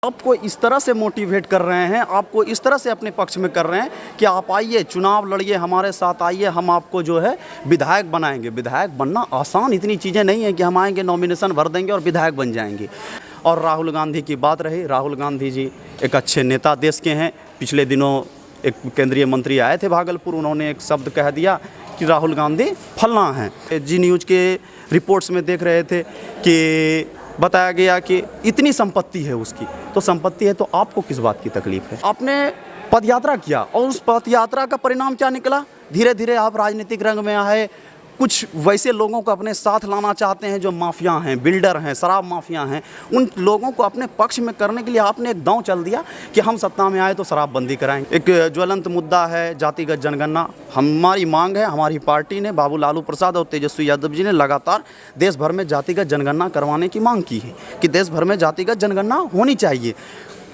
आपको इस तरह से मोटिवेट कर रहे हैं, आपको इस तरह से अपने पक्ष में कर रहे हैं कि आप आइए, चुनाव लड़िए, हमारे साथ आइए, हम आपको जो है विधायक बनाएंगे। विधायक बनना आसान इतनी चीज़ें नहीं है कि हम आएंगे, नॉमिनेशन भर देंगे और विधायक बन जाएंगे। और राहुल गांधी की बात रही, राहुल गांधी जी एक अच्छे नेता देश के हैं। पिछले दिनों एक केंद्रीय मंत्री आए थे भागलपुर, उन्होंने एक शब्द कह दिया कि राहुल गांधी फलना है। जी न्यूज़ के रिपोर्ट्स में देख रहे थे कि बताया गया कि इतनी संपत्ति है उसकी, तो संपत्ति है तो आपको किस बात की तकलीफ है। आपने पदयात्रा किया और उस पदयात्रा का परिणाम क्या निकला? धीरे धीरे आप राजनीतिक रंग में आए, कुछ वैसे लोगों को अपने साथ लाना चाहते हैं जो माफिया हैं, बिल्डर हैं, शराब माफिया हैं। उन लोगों को अपने पक्ष में करने के लिए आपने एक दांव चल दिया कि हम सत्ता में आए तो शराबबंदी कराएंगे। एक ज्वलंत मुद्दा है जातिगत जनगणना। हमारी मांग है, हमारी पार्टी ने, बाबू लालू प्रसाद और तेजस्वी यादव जी ने लगातार देश भर में जातिगत जनगणना करवाने की मांग की है कि देश भर में जातिगत जनगणना होनी चाहिए।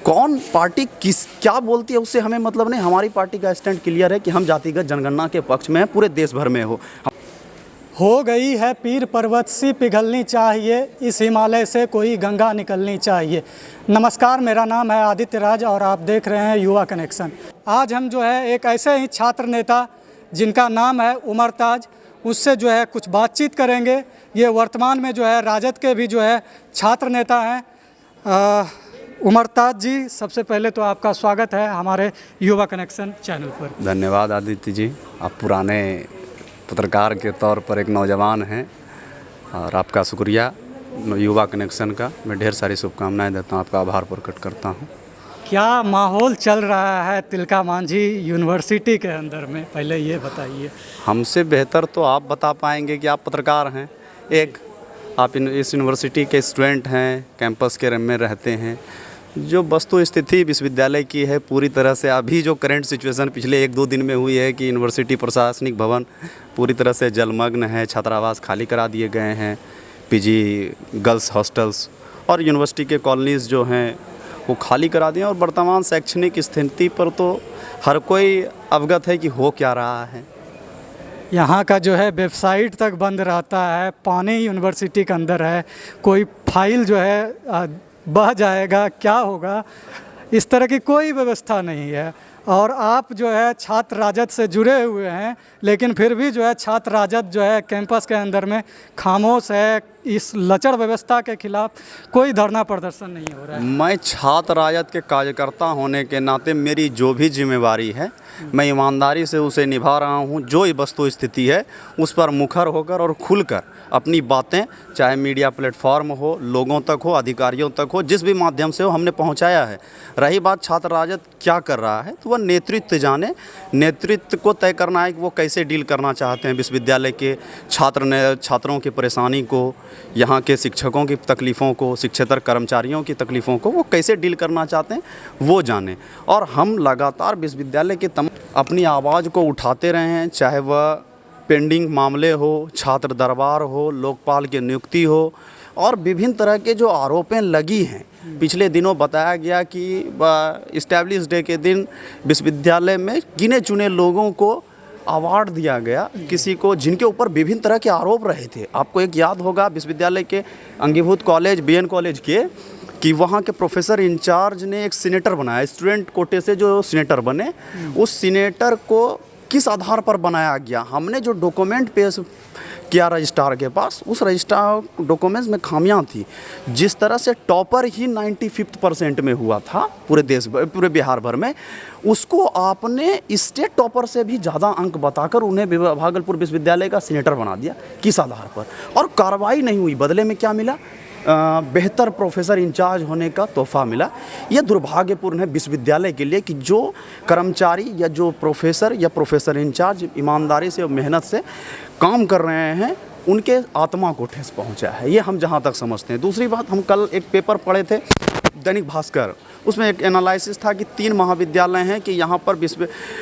कौन पार्टी किस क्या बोलती है उससे हमें मतलब नहीं। हमारी पार्टी का स्टैंड क्लियर है कि हम जातिगत जनगणना के पक्ष में हैं, पूरे देश भर में हो गई है पीर पर्वत सी पिघलनी चाहिए, इस हिमालय से कोई गंगा निकलनी चाहिए। नमस्कार, मेरा नाम है आदित्य राज और आप देख रहे हैं युवा कनेक्शन। आज हम जो है एक ऐसे ही छात्र नेता जिनका नाम है उमर ताज, उससे जो है कुछ बातचीत करेंगे। ये वर्तमान में जो है राजद के भी जो है छात्र नेता हैं। उमर ताज जी, सबसे पहले तो आपका स्वागत है हमारे युवा कनेक्शन चैनल पर। धन्यवाद आदित्य जी, आप पुराने पत्रकार के तौर पर एक नौजवान हैं और आपका शुक्रिया युवा कनेक्शन का। मैं ढेर सारी शुभकामनाएं देता हूं, आपका आभार प्रकट करता हूं। क्या माहौल चल रहा है तिलका मांझी यूनिवर्सिटी के अंदर में, पहले ये बताइए। हमसे बेहतर तो आप बता पाएंगे कि आप पत्रकार हैं, एक आप इस यूनिवर्सिटी के स्टूडेंट हैं, कैंपस के में रहते हैं। जो वस्तु स्थिति विश्वविद्यालय की है पूरी तरह से अभी जो करंट सिचुएशन पिछले 1-2 दिन में हुई है कि यूनिवर्सिटी प्रशासनिक भवन पूरी तरह से जलमग्न है, छात्रावास खाली करा दिए गए हैं, पीजी गर्ल्स हॉस्टल्स और यूनिवर्सिटी के कॉलोनीज़ जो हैं वो खाली करा दिए। और वर्तमान शैक्षणिक स्थिति पर तो हर कोई अवगत है कि हो क्या रहा है। यहाँ का जो है वेबसाइट तक बंद रहता है, पानी यूनिवर्सिटी के अंदर है, कोई फाइल जो है बह जाएगा, क्या होगा, इस तरह की कोई व्यवस्था नहीं है। और आप जो है छात्र राजद से जुड़े हुए हैं, लेकिन फिर भी जो है छात्र राजद जो है कैंपस के अंदर में खामोश है। इस लचर व्यवस्था के खिलाफ कोई धरना प्रदर्शन नहीं हो रहा है। मैं छात्र राजद के कार्यकर्ता होने के नाते मेरी जो भी जिम्मेवारी है मैं ईमानदारी से उसे निभा रहा हूं। जो वस्तु स्थिति है उस पर मुखर होकर और खुलकर अपनी बातें, चाहे मीडिया प्लेटफॉर्म हो, लोगों तक हो, अधिकारियों तक हो, जिस भी माध्यम से हो, हमने पहुंचाया है। रही बात छात्र राजद क्या कर रहा है, तो वह नेतृत्व जाने, नेतृत्व को तय करना है कि वो कैसे डील करना चाहते हैं विश्वविद्यालय के छात्रों की परेशानी को, यहाँ के शिक्षकों की तकलीफ़ों को, शिक्षेतर कर्मचारियों की तकलीफ़ों को वो कैसे डील करना चाहते हैं वो जाने। और हम लगातार विश्वविद्यालय के अपनी आवाज़ को उठाते रहे हैं, चाहे वह पेंडिंग मामले हो, छात्र दरबार हो, लोकपाल की नियुक्ति हो और विभिन्न तरह के जो आरोपें लगी हैं। पिछले दिनों बताया गया कि इस्टेब्लिश डे के दिन विश्वविद्यालय में गिने चुने लोगों को अवार्ड दिया गया, किसी को जिनके ऊपर विभिन्न तरह के आरोप रहे थे। आपको एक याद होगा विश्वविद्यालय के अंगीभूत कॉलेज बीएन कॉलेज के कि वहाँ के प्रोफेसर इंचार्ज ने एक सीनेटर बनाया, स्टूडेंट कोटे से जो सीनेटर बने, उस सीनेटर को किस आधार पर बनाया गया। हमने जो डॉक्यूमेंट पेश किया रजिस्ट्रार के पास, उस रजिस्ट्रार डॉक्यूमेंट्स में खामियां थी। जिस तरह से टॉपर ही 95% में हुआ था पूरे बिहार भर में, उसको आपने स्टेट टॉपर से भी ज़्यादा अंक बताकर उन्हें भागलपुर विश्वविद्यालय का सीनेटर बना दिया। किस आधार पर? और कार्रवाई नहीं हुई। बदले में क्या मिला? बेहतर प्रोफेसर इंचार्ज होने का तोहफा मिला। यह दुर्भाग्यपूर्ण है विश्वविद्यालय के लिए कि जो कर्मचारी या जो प्रोफेसर या प्रोफेसर इंचार्ज ईमानदारी से और मेहनत से काम कर रहे हैं, उनके आत्मा को ठेस पहुंचा है। ये हम जहां तक समझते हैं। दूसरी बात, हम कल एक पेपर पढ़े थे दैनिक भास्कर, उसमें एक एनालिसिस था कि 3 महाविद्यालय हैं कि यहाँ पर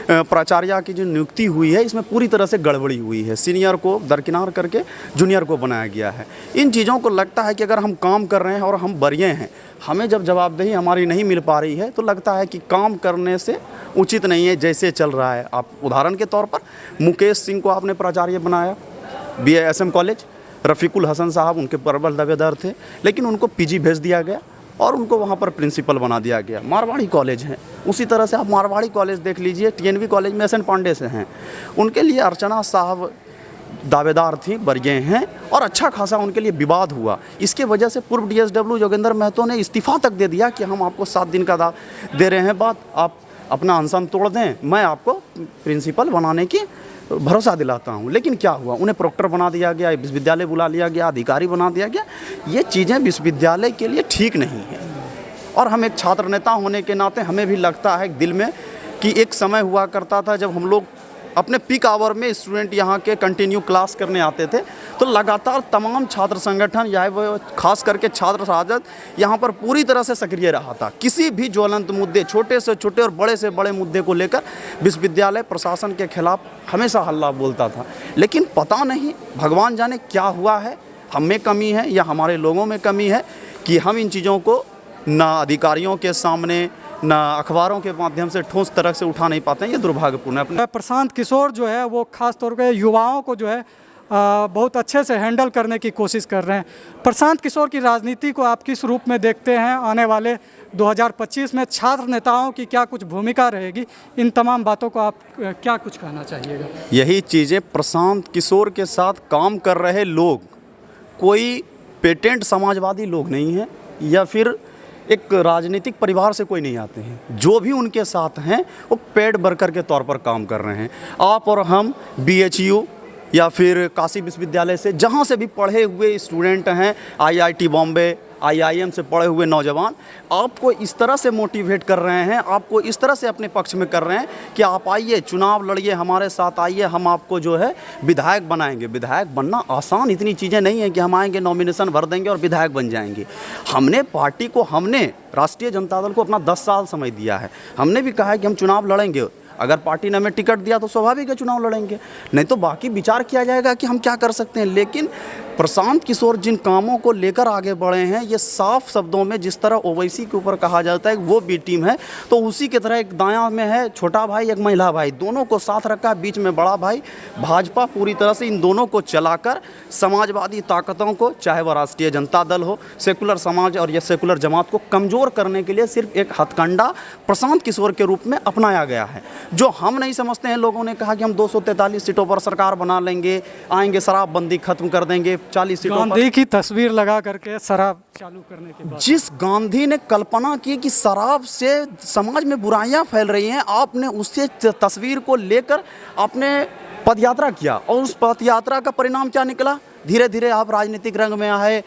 प्राचार्य की जो नियुक्ति हुई है इसमें पूरी तरह से गड़बड़ी हुई है। सीनियर को दरकिनार करके जूनियर को बनाया गया है। इन चीज़ों को लगता है कि अगर हम काम कर रहे हैं और हम वरीय हैं, हमें जब जवाबदेही हमारी नहीं मिल पा रही है तो लगता है कि काम करने से उचित नहीं है जैसे चल रहा है। आप उदाहरण के तौर पर मुकेश सिंह को आपने प्राचार्य बनाया BASM कॉलेज, रफ़ीकुल हसन साहब उनके प्रबल दावेदार थे, लेकिन उनको PG भेज दिया गया। और उनको वहाँ पर प्रिंसिपल बना दिया गया। मारवाड़ी कॉलेज है, उसी तरह से आप मारवाड़ी कॉलेज देख लीजिए, TNV कॉलेज में SN पांडे से हैं, उनके लिए अर्चना साहब दावेदार थी, बन गए हैं और अच्छा खासा उनके लिए विवाद हुआ। इसके वजह से पूर्व DSW जोगेंद्र महतो ने इस्तीफ़ा तक दे दिया कि हम आपको 7 दिन का दे रहे हैं, बात आप अपना अनशन तोड़ दें, मैं आपको प्रिंसिपल बनाने की भरोसा दिलाता हूँ। लेकिन क्या हुआ, उन्हें प्रोक्टर बना दिया गया, विश्वविद्यालय बुला लिया गया, अधिकारी बना दिया गया। ये चीज़ें विश्वविद्यालय के लिए ठीक नहीं है। और हम एक छात्र नेता होने के नाते हमें भी लगता है दिल में कि एक समय हुआ करता था जब हम लोग अपने पीक आवर में स्टूडेंट यहाँ के कंटिन्यू क्लास करने आते थे, तो लगातार तमाम छात्र संगठन या वो खास करके छात्र राजद यहाँ पर पूरी तरह से सक्रिय रहा था। किसी भी ज्वलंत मुद्दे, छोटे से छोटे और बड़े से बड़े मुद्दे को लेकर विश्वविद्यालय प्रशासन के खिलाफ हमेशा हल्ला बोलता था। लेकिन पता नहीं भगवान जाने क्या हुआ है, हम में कमी है या हमारे लोगों में कमी है कि हम इन चीज़ों को ना अधिकारियों के सामने ना अखबारों के माध्यम से ठोस तरह से उठा नहीं पाते हैं। ये दुर्भाग्यपूर्ण है। प्रशांत किशोर जो है वो खास तौर पे युवाओं को जो है बहुत अच्छे से हैंडल करने की कोशिश कर रहे हैं। प्रशांत किशोर की राजनीति को आप किस रूप में देखते हैं? आने वाले 2025 में छात्र नेताओं की क्या कुछ भूमिका रहेगी? इन तमाम बातों को आप क्या कुछ कहना चाहिएगा? यही चीज़ें, प्रशांत किशोर के साथ काम कर रहे लोग कोई पेटेंट समाजवादी लोग नहीं हैं या फिर एक राजनीतिक परिवार से कोई नहीं आते हैं। जो भी उनके साथ हैं वो पेड वर्कर के तौर पर काम कर रहे हैं। आप और हम BHU या फिर काशी विश्वविद्यालय से जहाँ से भी पढ़े हुए स्टूडेंट हैं, IIT बॉम्बे, IIM से पढ़े हुए नौजवान आपको इस तरह से मोटिवेट कर रहे हैं, आपको इस तरह से अपने पक्ष में कर रहे हैं कि आप आइए, चुनाव लड़िए, हमारे साथ आइए, हम आपको जो है विधायक बनाएंगे। विधायक बनना आसान इतनी चीज़ें नहीं है कि हम आएंगे, नॉमिनेशन भर देंगे और विधायक बन जाएंगे। हमने पार्टी को, हमने राष्ट्रीय जनता दल को अपना 10 साल समय दिया है। हमने भी कहा है कि हम चुनाव लड़ेंगे। अगर पार्टी ने हमें टिकट दिया तो स्वाभाविक है चुनाव लड़ेंगे, नहीं तो बाकी विचार किया जाएगा कि हम क्या कर सकते हैं। लेकिन प्रशांत किशोर जिन कामों को लेकर आगे बढ़े हैं, ये साफ शब्दों में जिस तरह ओवैसी के ऊपर कहा जाता है वो बी टीम है, तो उसी की तरह एक दायां में है छोटा भाई, एक महिला भाई, दोनों को साथ रखा है, बीच में बड़ा भाई। भाजपा पूरी तरह से इन दोनों को चलाकर समाजवादी ताकतों को, चाहे वह राष्ट्रीय जनता दल हो, सेकुलर समाज और या सेकुलर जमात को कमज़ोर करने के लिए सिर्फ एक हथकंडा प्रशांत किशोर के रूप में अपनाया गया है, जो हम नहीं समझते हैं। लोगों ने कहा कि हम 243 सीटों पर सरकार बना लेंगे, आएंगे, शराबबंदी खत्म कर देंगे, 40 सीटों पर। गांधी की तस्वीर लगा करके शराब चालू करने के बाद जिस गांधी ने कल्पना की कि शराब से समाज में बुराइयां फैल रही हैं, आपने उससे तस्वीर को लेकर आपने पदयात्रा किया और उस पदयात्रा का परिणाम क्या निकला? धीरे धीरे आप राजनीतिक रंग में आए,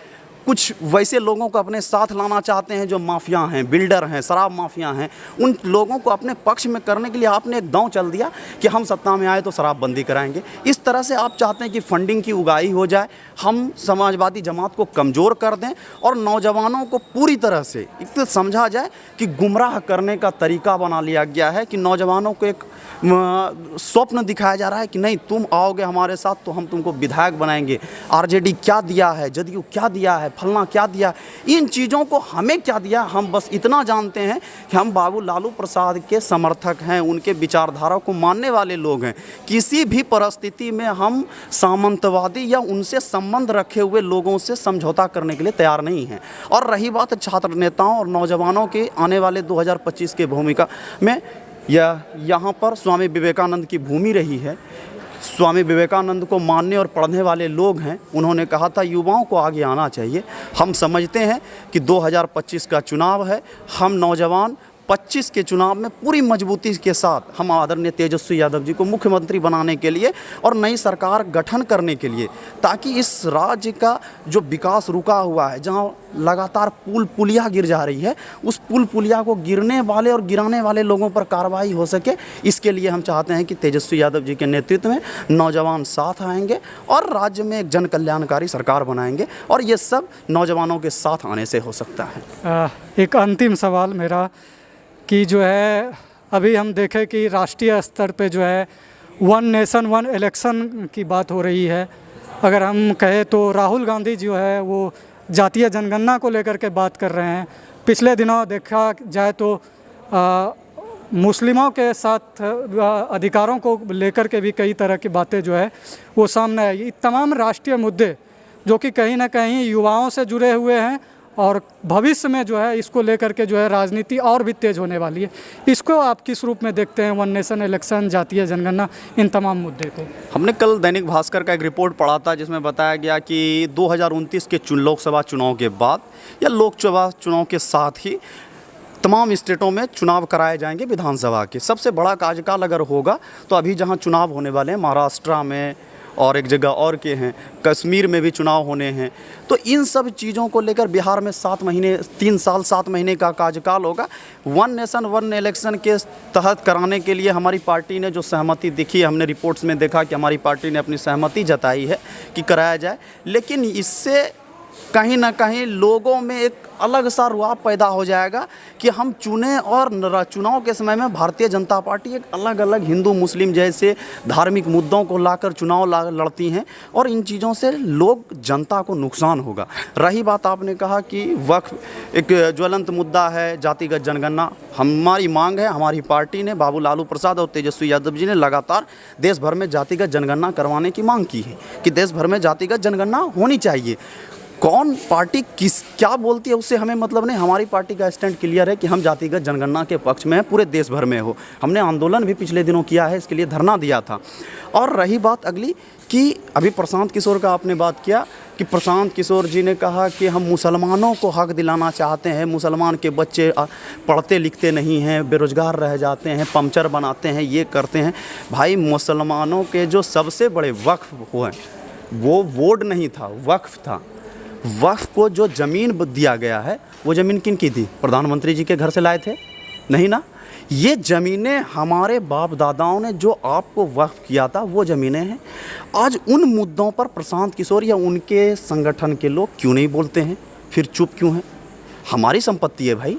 कुछ वैसे लोगों को अपने साथ लाना चाहते हैं जो माफिया हैं, बिल्डर हैं, शराब माफिया हैं, उन लोगों को अपने पक्ष में करने के लिए आपने एक दांव चल दिया कि हम सत्ता में आए तो शराबबंदी कराएंगे। इस तरह से आप चाहते हैं कि फंडिंग की उगाही हो जाए, हम समाजवादी जमात को कमज़ोर कर दें और नौजवानों को पूरी तरह से एक समझा जाए कि गुमराह करने का तरीका बना लिया गया है, कि नौजवानों को एक स्वप्न दिखाया जा रहा है कि नहीं, तुम आओगे हमारे साथ तो हम तुमको विधायक बनाएंगे। आरजेडी क्या दिया है, जदयू क्या दिया है, फलना क्या दिया, इन चीज़ों को हमें क्या दिया, हम बस इतना जानते हैं कि हम बाबू लालू प्रसाद के समर्थक हैं, उनके विचारधारा को मानने वाले लोग हैं। किसी भी परिस्थिति में हम सामंतवादी या उनसे संबंध रखे हुए लोगों से समझौता करने के लिए तैयार नहीं हैं। और रही बात छात्र नेताओं और नौजवानों के आने वाले 2025 के भूमिका में, यहाँ पर स्वामी विवेकानंद की भूमि रही है। स्वामी विवेकानंद को मानने और पढ़ने वाले लोग हैं, उन्होंने कहा था युवाओं को आगे आना चाहिए। हम समझते हैं कि 2025 का चुनाव है, हम नौजवान 25 के चुनाव में पूरी मजबूती के साथ हम आदरणीय तेजस्वी यादव जी को मुख्यमंत्री बनाने के लिए और नई सरकार गठन करने के लिए, ताकि इस राज्य का जो विकास रुका हुआ है, जहां लगातार पुल पुलिया गिर जा रही है, उस पुल पुलिया को गिरने वाले और गिराने वाले लोगों पर कार्रवाई हो सके, इसके लिए हम चाहते हैं कि तेजस्वी यादव जी के नेतृत्व में नौजवान साथ आएंगे और राज्य में एक जन कल्याणकारी सरकार बनाएंगे, और ये सब नौजवानों के साथ आने से हो सकता है। एक अंतिम सवाल मेरा कि जो है अभी हम देखें कि राष्ट्रीय स्तर पे जो है 1 नेशन 1 इलेक्शन की बात हो रही है। अगर हम कहें तो राहुल गांधी जो है वो जातीय जनगणना को लेकर के बात कर रहे हैं। पिछले दिनों देखा जाए तो मुस्लिमों के साथ अधिकारों को लेकर के भी कई तरह की बातें जो है वो सामने आई। तमाम राष्ट्रीय मुद्दे जो कि कहीं ना कहीं युवाओं से जुड़े हुए हैं और भविष्य में जो है इसको लेकर के जो है राजनीति और भी तेज होने वाली है। इसको आप किस रूप में देखते हैं, वन नेशन इलेक्शन, जातीय जनगणना, इन तमाम मुद्दे को? हमने कल दैनिक भास्कर का एक रिपोर्ट पढ़ा था जिसमें बताया गया कि 2029 के लोकसभा चुनाव के बाद या लोकसभा चुनाव के साथ ही तमाम स्टेटों में चुनाव कराए जाएंगे विधानसभा के। सबसे बड़ा कार्यकाल अगर होगा तो अभी जहां चुनाव होने वाले हैं महाराष्ट्र में और एक जगह और के हैं, कश्मीर में भी चुनाव होने हैं, तो इन सब चीज़ों को लेकर बिहार में 7 महीने 3 साल 7 महीने का कार्यकाल होगा। वन नेशन वन इलेक्शन के तहत कराने के लिए हमारी पार्टी ने जो सहमति दिखी, हमने रिपोर्ट्स में देखा कि हमारी पार्टी ने अपनी सहमति जताई है कि कराया जाए, लेकिन इससे कहीं ना कहीं लोगों में एक अलग सा रुआब पैदा हो जाएगा कि हम चुने, और चुनाव के समय में भारतीय जनता पार्टी एक अलग अलग हिंदू मुस्लिम जैसे धार्मिक मुद्दों को लाकर चुनाव लड़ती हैं और इन चीज़ों से लोग जनता को नुकसान होगा। रही बात आपने कहा कि वक्फ एक ज्वलंत मुद्दा है, जातिगत जनगणना हमारी मांग है। हमारी पार्टी ने, बाबू लालू प्रसाद और तेजस्वी यादव जी ने लगातार देश भर में जातिगत जनगणना करवाने की मांग की है कि देश भर में जातिगत जनगणना होनी चाहिए। कौन पार्टी क्या बोलती है उससे हमें मतलब नहीं। हमारी पार्टी का स्टैंड क्लियर है कि हम जातिगत जनगणना के पक्ष में हैं, पूरे देश भर में हो। हमने आंदोलन भी पिछले दिनों किया है, इसके लिए धरना दिया था। और रही बात अगली कि अभी प्रशांत किशोर का आपने बात किया कि प्रशांत किशोर जी ने कहा कि हम मुसलमानों को हक दिलाना चाहते हैं, मुसलमान के बच्चे पढ़ते लिखते नहीं हैं, बेरोज़गार रह जाते हैं, पंचर बनाते हैं, ये करते हैं। भाई मुसलमानों के जो सबसे बड़े वक्फ हुए वो वोट नहीं था, वक्फ था। वक्फ को जो ज़मीन दिया गया है वो ज़मीन किन की थी? प्रधानमंत्री जी के घर से लाए थे? नहीं ना। ये ज़मीनें हमारे बाप दादाओं ने जो आपको वक्फ किया था वो ज़मीनें हैं। आज उन मुद्दों पर प्रशांत किशोर या उनके संगठन के लोग क्यों नहीं बोलते हैं, फिर चुप क्यों हैं? हमारी संपत्ति है भाई,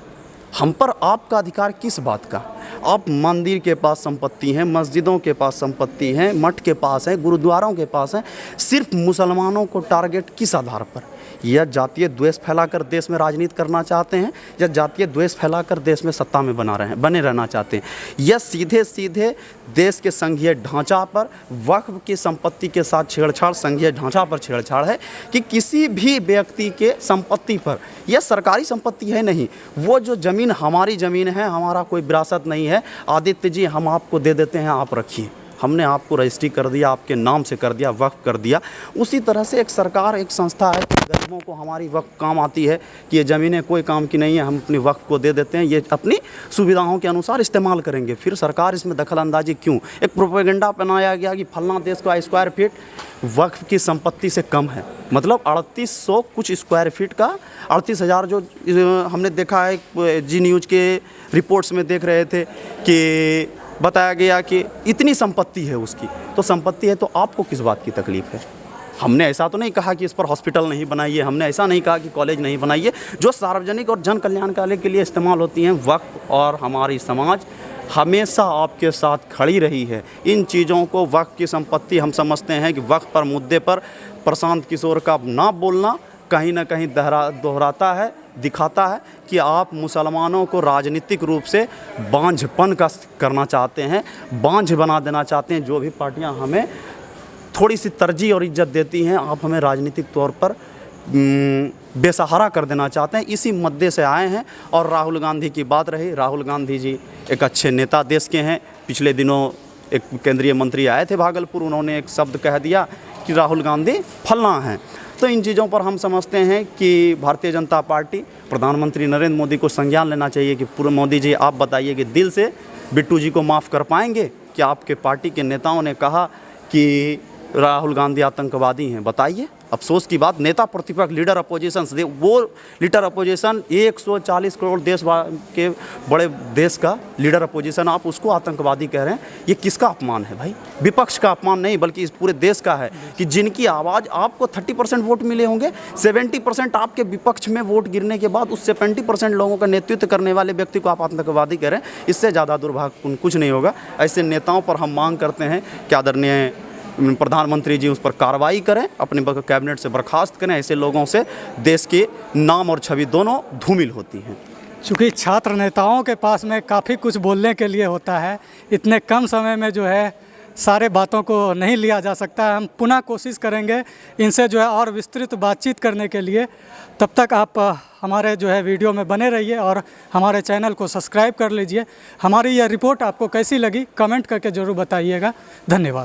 हम पर आपका अधिकार किस बात का? आप मंदिर के पास संपत्ति हैं, मस्जिदों के पास संपत्ति हैं, मठ के पास है, गुरुद्वारों के पास है, सिर्फ मुसलमानों को टारगेट किस आधार पर? या जातीय द्वेष फैलाकर देश में राजनीति करना चाहते हैं, या जातीय द्वेष फैलाकर देश में सत्ता में बने रहना चाहते हैं, या सीधे सीधे देश के संघीय ढांचा पर, वक्फ की संपत्ति के साथ छेड़छाड़, संघीय ढांचा पर छेड़छाड़ है कि किसी भी व्यक्ति के संपत्ति पर, यह सरकारी संपत्ति है नहीं, वो जो ज़मीन हमारी ज़मीन है, हमारा कोई विरासत नहीं है, आदित्य जी हम आपको दे देते हैं, आप रखिए, हमने आपको रजिस्ट्री कर दिया, आपके नाम से कर दिया, वक्फ कर दिया। उसी तरह से एक सरकार, एक संस्था है, गरीबों को हमारी वक्फ काम आती है कि ये ज़मीनें कोई काम की नहीं है, हम अपनी वक्फ को दे देते हैं, ये अपनी सुविधाओं के अनुसार इस्तेमाल करेंगे। फिर सरकार इसमें दखल अंदाजी क्यों? एक प्रोपेगेंडा बनाया गया कि फलना देश का स्क्वायर फीट वक्फ की संपत्ति से कम है, मतलब 3800 कुछ स्क्वायर फीट का 38,000 जो हमने देखा है जी न्यूज़ के रिपोर्ट्स में देख रहे थे कि बताया गया कि इतनी संपत्ति है उसकी। तो संपत्ति है तो आपको किस बात की तकलीफ़ है? हमने ऐसा तो नहीं कहा कि इस पर हॉस्पिटल नहीं बनाइए, हमने ऐसा नहीं कहा कि कॉलेज नहीं बनाइए, जो सार्वजनिक और जन कल्याणकारी के लिए इस्तेमाल होती हैं। वक्फ और हमारी समाज हमेशा आपके साथ खड़ी रही है। इन चीज़ों को, वक्फ की संपत्ति, हम समझते हैं कि वक्फ पर मुद्दे पर प्रशांत किशोर का ना बोलना कहीं ना कहीं दोहराता है, दिखाता है कि आप मुसलमानों को राजनीतिक रूप से बांझपन का करना चाहते हैं, बांझ बना देना चाहते हैं। जो भी पार्टियां हमें थोड़ी सी तरजीह और इज्जत देती हैं, आप हमें राजनीतिक तौर पर बेसहारा कर देना चाहते हैं। इसी मुद्दे से आए हैं। और राहुल गांधी की बात रही, राहुल गांधी जी एक अच्छे नेता देश के हैं। पिछले दिनों एक केंद्रीय मंत्री आए थे भागलपुर, उन्होंने एक शब्द कह दिया कि राहुल गांधी फलना हैं। तो इन चीज़ों पर हम समझते हैं कि भारतीय जनता पार्टी, प्रधानमंत्री नरेंद्र मोदी को संज्ञान लेना चाहिए कि पूर्व मोदी जी आप बताइए कि दिल से बिट्टू जी को माफ़ कर पाएंगे? कि आपके पार्टी के नेताओं ने कहा कि राहुल गांधी आतंकवादी हैं, बताइए। अफसोस की बात, नेता प्रतिपक्ष, लीडर अपोजिशन, वो लीडर अपोजिशन 140 करोड़ देश के बड़े देश का लीडर अपोजिशन, आप उसको आतंकवादी कह रहे हैं। ये किसका अपमान है भाई? विपक्ष का अपमान नहीं बल्कि इस पूरे देश का है कि जिनकी आवाज़, आपको 30% वोट मिले होंगे, 70% आपके विपक्ष में वोट गिरने के बाद उस 70% लोगों का नेतृत्व करने वाले व्यक्ति को आप आतंकवादी कह रहे हैं। इससे ज़्यादा दुर्भाग्यपूर्ण कुछ नहीं होगा। ऐसे नेताओं पर हम मांग करते हैं कि आदरणीय प्रधानमंत्री जी उस पर कार्रवाई करें, अपने कैबिनेट से बर्खास्त करें। ऐसे लोगों से देश के नाम और छवि दोनों धूमिल होती हैं। चूँकि छात्र नेताओं के पास में काफ़ी कुछ बोलने के लिए होता है, इतने कम समय में जो है सारे बातों को नहीं लिया जा सकता है। हम पुनः कोशिश करेंगे इनसे जो है और विस्तृत बातचीत करने के लिए। तब तक आप हमारे जो है वीडियो में बने रहिए और हमारे चैनल को सब्सक्राइब कर लीजिए। हमारी यह रिपोर्ट आपको कैसी लगी कमेंट करके ज़रूर बताइएगा। धन्यवाद।